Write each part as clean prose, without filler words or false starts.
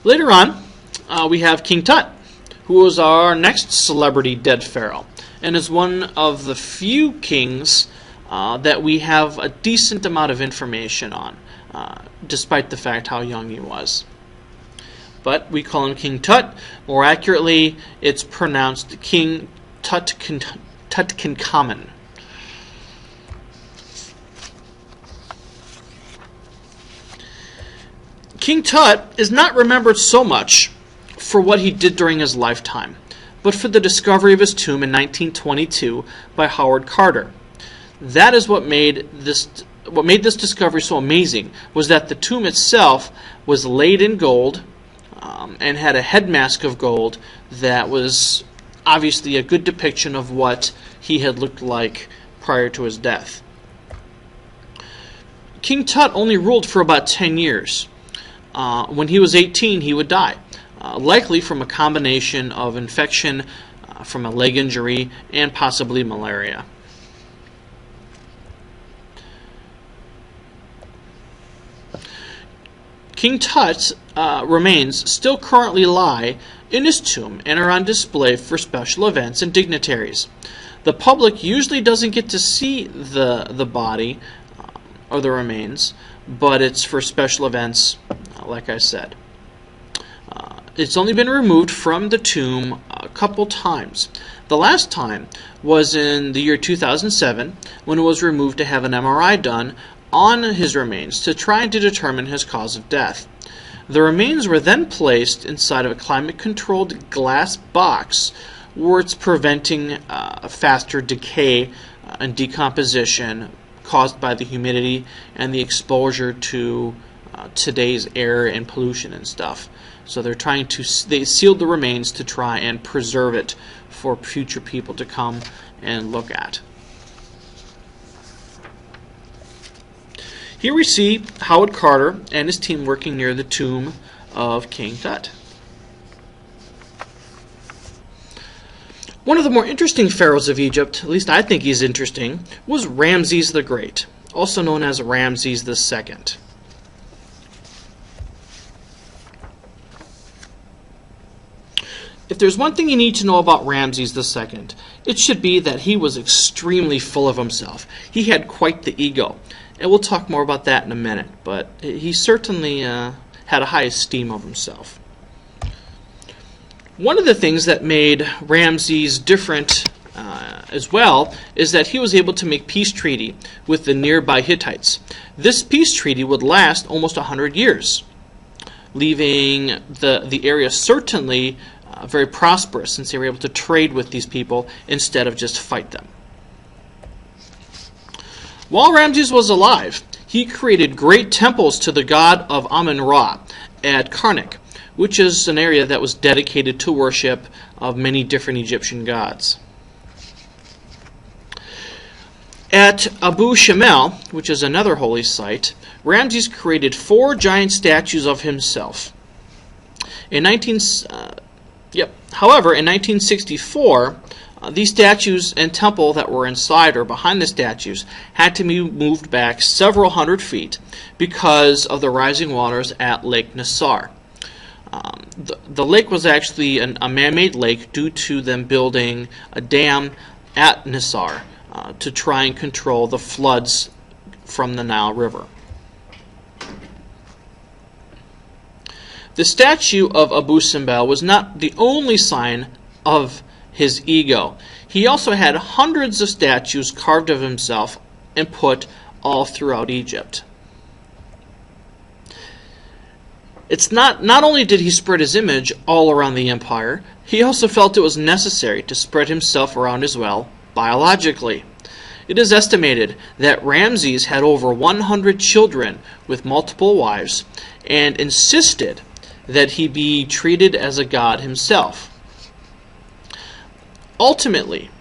Later on, we have King Tut, who is our next celebrity dead pharaoh, and is one of the few kings that we have a decent amount of information on, despite the fact how young he was. But we call him King Tut. More accurately, it's pronounced King Tutankhamun. King Tut is not remembered so much for what he did during his lifetime, but for the discovery of his tomb in 1922 by Howard Carter. That is what made this discovery so amazing, was that the tomb itself was laid in gold and had a head mask of gold that was obviously a good depiction of what he had looked like prior to his death. King Tut only ruled for about 10 years. When he was 18, he would die, likely from a combination of infection from a leg injury and possibly malaria. King Tut's remains still currently lie in his tomb and are on display for special events and dignitaries. The public usually doesn't get to see the body or the remains, but it's for special events, like I said. It's only been removed from the tomb a couple times. The last time was in the year 2007, when it was removed to have an MRI done on his remains to try to determine his cause of death. The remains were then placed inside of a climate-controlled glass box where it's preventing faster decay and decomposition caused by the humidity and the exposure to today's air and pollution and stuff. So they sealed the remains to try and preserve it for future people to come and look at. Here we see Howard Carter and his team working near the tomb of King Tut. One of the more interesting pharaohs of Egypt, at least I think he's interesting, was Rameses the Great, also known as Rameses II. If there's one thing you need to know about Rameses II, it should be that he was extremely full of himself. He had quite the ego. And we'll talk more about that in a minute, but he certainly had a high esteem of himself. One of the things that made Ramses different as well is that he was able to make peace treaty with the nearby Hittites. This peace treaty would last almost 100 years, leaving the area certainly very prosperous, since they were able to trade with these people instead of just fight them. While Ramses was alive, he created great temples to the god of Amun-Ra at Karnak, which is an area that was dedicated to worship of many different Egyptian gods. At Abu Simbel, which is another holy site, Ramses created 4 giant statues of himself. However, in 1964, these statues and temple that were inside or behind the statues had to be moved back several hundred feet because of the rising waters at Lake Nassar. The lake was actually a man-made lake due to them building a dam at Nassar to try and control the floods from the Nile River. The statue of Abu Simbel was not the only sign of his ego. He also had hundreds of statues carved of himself and put all throughout Egypt. It's not only did he spread his image all around the empire, he also felt it was necessary to spread himself around as well biologically. It is estimated that Ramses had over 100 children with multiple wives and insisted that he be treated as a god himself. Ultimately,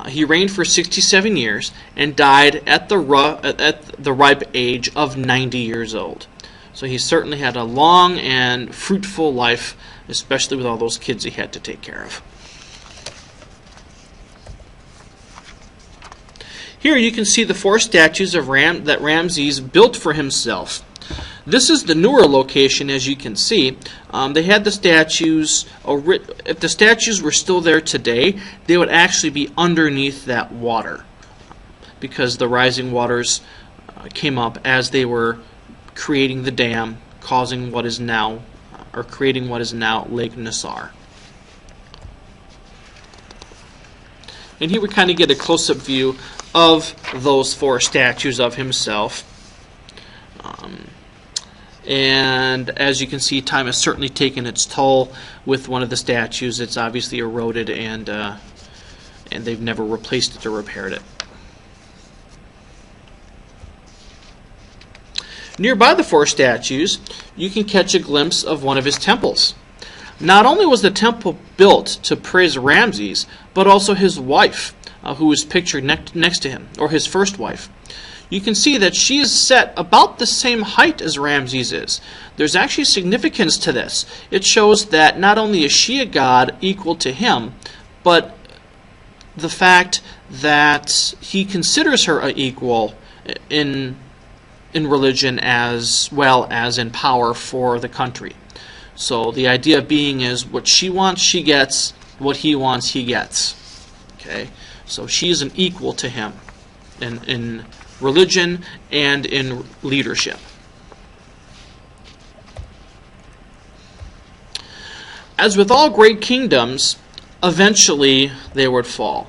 he reigned for 67 years and died at the ripe age of 90 years old. So he certainly had a long and fruitful life, especially with all those kids he had to take care of. Here you can see the 4 statues of that Ramses built for himself. This is the newer location, as you can see. They had the statues. If the statues were still there today, they would actually be underneath that water, because the rising waters came up as they were creating the dam, causing what is now, or creating what is now Lake Nassar. And here we kind of get a close-up view of those 4 statues of himself. And as you can see, time has certainly taken its toll with one of the statues. It's obviously eroded, and they've never replaced it or repaired it. Nearby the 4 statues, you can catch a glimpse of one of his temples. Not only was the temple built to praise Ramses, but also his wife, who is pictured next to him, or his first wife. You can see that she is set about the same height as Ramses is. There's actually significance to this. It shows that not only is she a god equal to him, but the fact that he considers her an equal in religion as well as in power for the country. So the idea being is what she wants, she gets. What he wants, he gets. Okay? So she is an equal to him in religion and in leadership. As with all great kingdoms, eventually they would fall.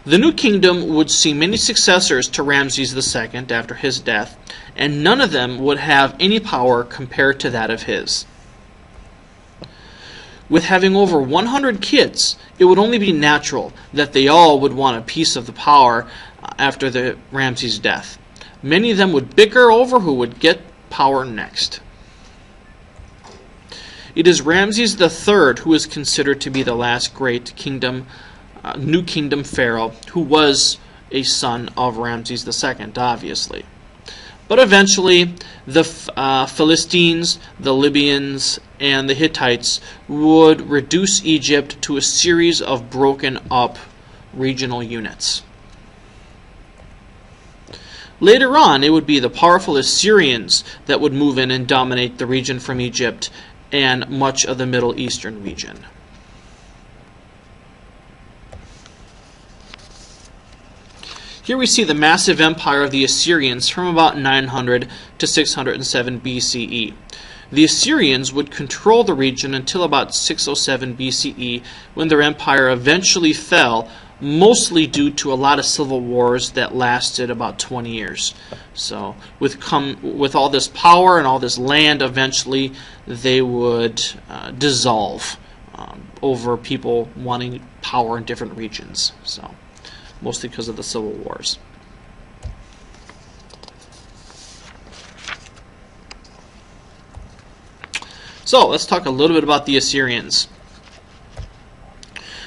The new kingdom would see many successors to Rameses II after his death, and none of them would have any power compared to that of his. With having over 100 kids, it would only be natural that they all would want a piece of the power after the Ramses' death. Many of them would bicker over who would get power next. It is Rameses III who is considered to be the last great kingdom, new kingdom pharaoh, who was a son of Rameses II, obviously. But eventually, the Philistines, the Libyans, and the Hittites would reduce Egypt to a series of broken up regional units. Later on, it would be the powerful Assyrians that would move in and dominate the region from Egypt and much of the Middle Eastern region. Here we see the massive empire of the Assyrians from about 900 to 607 BCE. The Assyrians would control the region until about 607 BCE, when their empire eventually fell, mostly due to a lot of civil wars that lasted about 20 years. So with all this power and all this land, eventually they would dissolve over people wanting power in different regions. So mostly because of the civil wars. So let's talk a little bit about the Assyrians.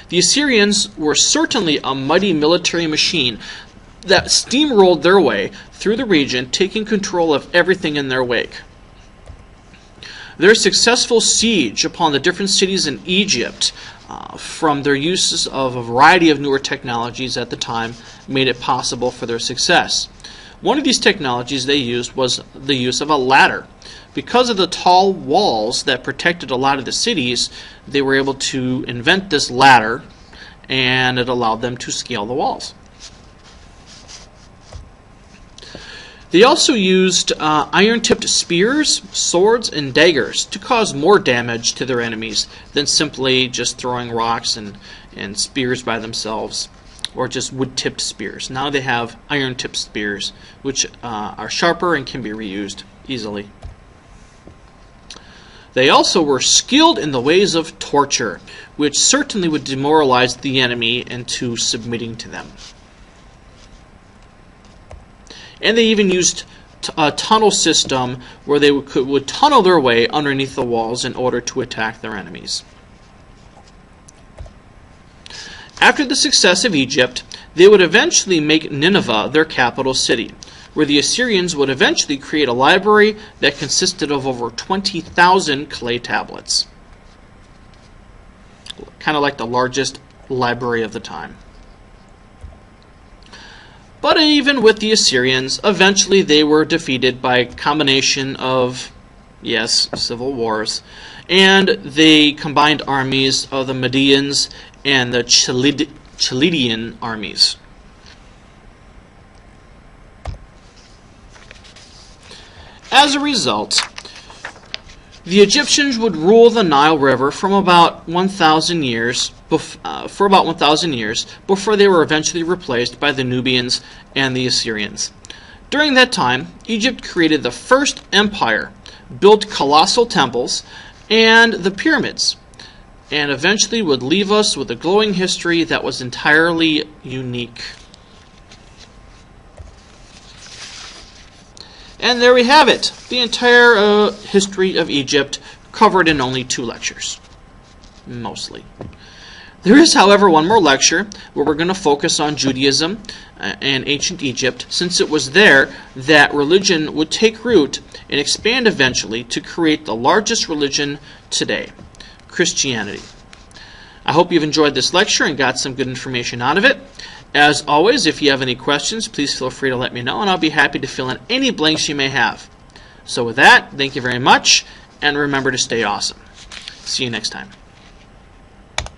The Assyrians were certainly a mighty military machine that steamrolled their way through the region, taking control of everything in their wake. Their successful siege upon the different cities in Egypt, from their uses of a variety of newer technologies at the time, made it possible for their success. One of these technologies they used was the use of a ladder. Because of the tall walls that protected a lot of the cities, they were able to invent this ladder, and it allowed them to scale the walls. They also used iron-tipped spears, swords, and daggers to cause more damage to their enemies than simply just throwing rocks and spears by themselves, or just wood-tipped spears. Now they have iron-tipped spears, which are sharper and can be reused easily. They also were skilled in the ways of torture, which certainly would demoralize the enemy into submitting to them. And they even used a tunnel system where they would tunnel their way underneath the walls in order to attack their enemies. After the success of Egypt, they would eventually make Nineveh their capital city, where the Assyrians would eventually create a library that consisted of over 20,000 clay tablets. Kind of like the largest library of the time. But even with the Assyrians, eventually they were defeated by a combination of, yes, civil wars, and the combined armies of the Medians and the Chaldean armies. As a result, the Egyptians would rule the Nile River from about 1,000 years for about 1,000 years before they were eventually replaced by the Nubians and the Assyrians. During that time, Egypt created the first empire, built colossal temples and the pyramids, and eventually would leave us with a glowing history that was entirely unique. And there we have it, the entire history of Egypt covered in only 2 lectures, mostly. There is, however, one more lecture where we're going to focus on Judaism and ancient Egypt, since it was there that religion would take root and expand eventually to create the largest religion today, Christianity. I hope you've enjoyed this lecture and got some good information out of it. As always, if you have any questions, please feel free to let me know, and I'll be happy to fill in any blanks you may have. So with that, thank you very much, and remember to stay awesome. See you next time.